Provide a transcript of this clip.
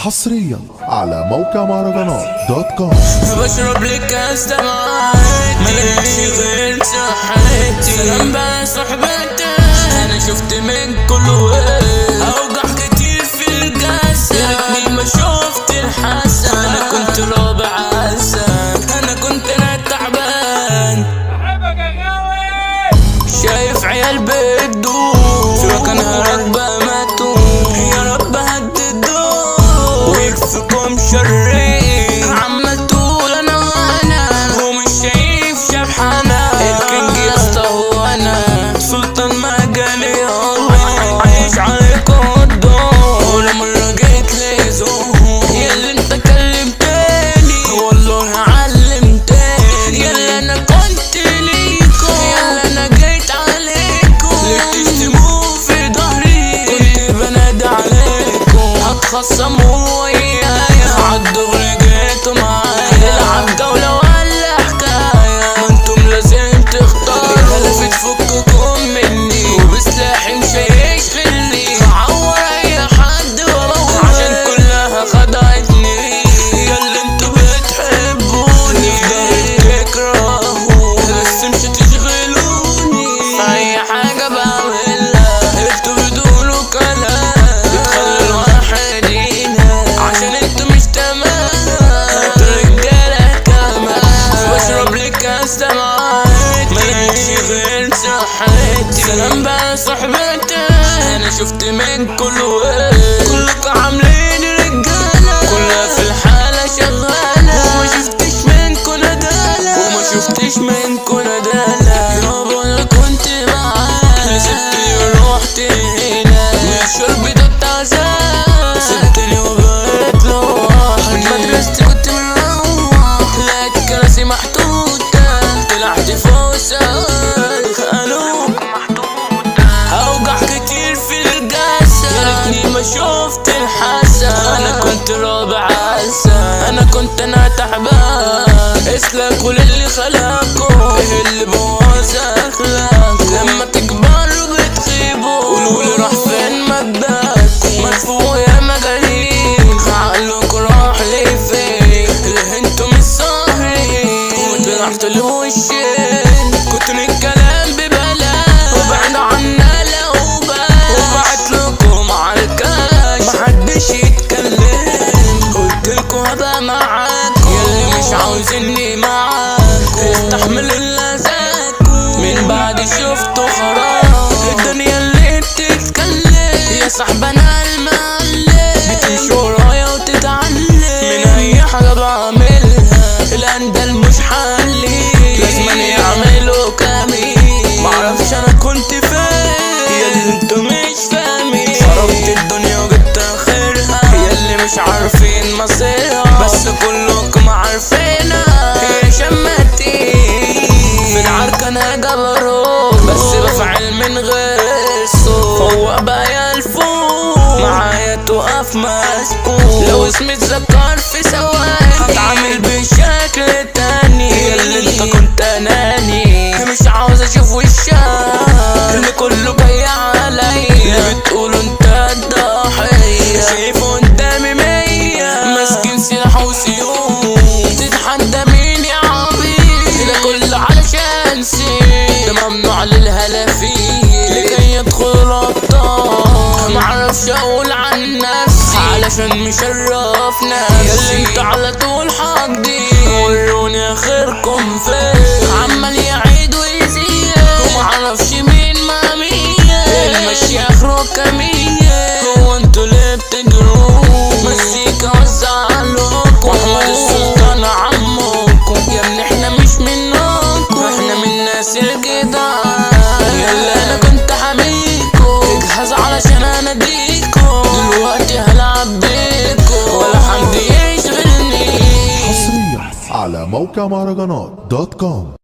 حصريا على موقع مهرجانات .com. بشرب لي كاس دمعات مالكش غير صحتي سلام بقى صحبتي انا شفت من كل وين اوجع كتير في الجسد يا ريتني ما شفت الحسن انا كنت رابع عسل انا كنت تعبان بحبك يا غاوي شايف عيال بتدوب في مكانها راكبة ماتوا يا رب هددوه ويكفيكم شري عمال تقول انا ومش شايف شبحانة الكينج يا اسطى هو انا سلطان مجالي الله عايش عليكم الدور ولا مرة جيت لي زهور ياللي انت كلمتني والله علمتني ياللي انا كنت ليكم ياللي انا جيت عليكم ليه تشتموا في ظهري كنت بنادي عليكم هتخصموا ويايا عالدغري جيتوا معايا نلعب جولة ولا حكاية ما انتم لازم تختاروا هدفي تفككم مني وبسلاحي مش هيشغلني هعور اي حد واموت عشان كلها خدعتني ياللي انتوا بتحبوني في تكرهوا بس مش هتشغلوني اي حاجة بعملها انتوا بتقولوا كلام بتخلي الواحد ينام عشان انتوا مش تمام انتوا رجالة كمان بشرب لي كاس دمعات مالكش غير صحتي سلام بقى صحبتي انا شفت من كل وين كلكوا عاملين رجالة كلها في الحالة شغالة وما شفتش منكوا ندالة يابا انا كنت معاك سبتني ورحت هنا من شربي ده عذاب سبتني وبقيت لوحدي مدرستي كنت مروح لقيت كراسي محطوطة طلعت فوق سألت الو اوجع كتير في الجسد يا ريتني ما شفت الحسن انا كنت رابع عسل انا كنت تعبان اسلكوا للي خلقكم ايه اللي بوظ اخلاقكم لما تكبروا بتخيبوا قولولي راح فين مبدأكم مدفوع يا مجانين عقلكوا راح ليه فين اللي انتوا مش صاحيين وطلعتوا لوشين كتر الكلام ببلاش وبعد عنا لو بقى وبعتلكم عالكاش محدش يتكلم قلتلكوا هبقى معاكم ياللي مش عاوزيني معاكم استحمل اللذاكم من بعد شفتوا خراب الدنيا اللي بتتكلم يا صاحبنا المعلم بتمشي ورايا وتتعلم من اي حاجة بعملها الاندل مش حلي لازم يعملوا كمين معرفش انا كنت فين ياللي انتوا مش فاهمين خربت الدنيا وجبت اخرها ياللي مش عارفين مصيرها بس كلكم عارفينها هي شمتي في العركة انا جبروت بس بفعل من غير صوت فوق بقى يا الفوق معايا تقف مسكوت لو اسمي اتذكر في ثواني هتعامل بشكل تاني ياللي انت كنت اناني مش عاوز اشوف وشك اللي كله جاي عليا اللي بتقولوا انت الضحية شايفه قدامي 100 ماسكين سلاح وسيوف تتحدى مين يا عبيد ده كله علشان سيف ده ممنوع للهلافين لكي يدخل ابطال معرفش اقول عن نفسي علشان مشرف نفسي ياللي انتوا على طول حاقدين وروني اخركم فين عمال يعيد ويزيد ومعرفش مين مع مين المشي اخره كمية هو انتوا اللي بتجروا مسيكا وزعلوكم واحمد السلطان عمكم يا ابني احنا مش منكم احنا من ناس الجدعان يلا انا كنت حميكم اجهز علشان اناديكم دلوقتي هلعب بيكم ولا حد يشغلني حصريا على موقع مهرجانات .com.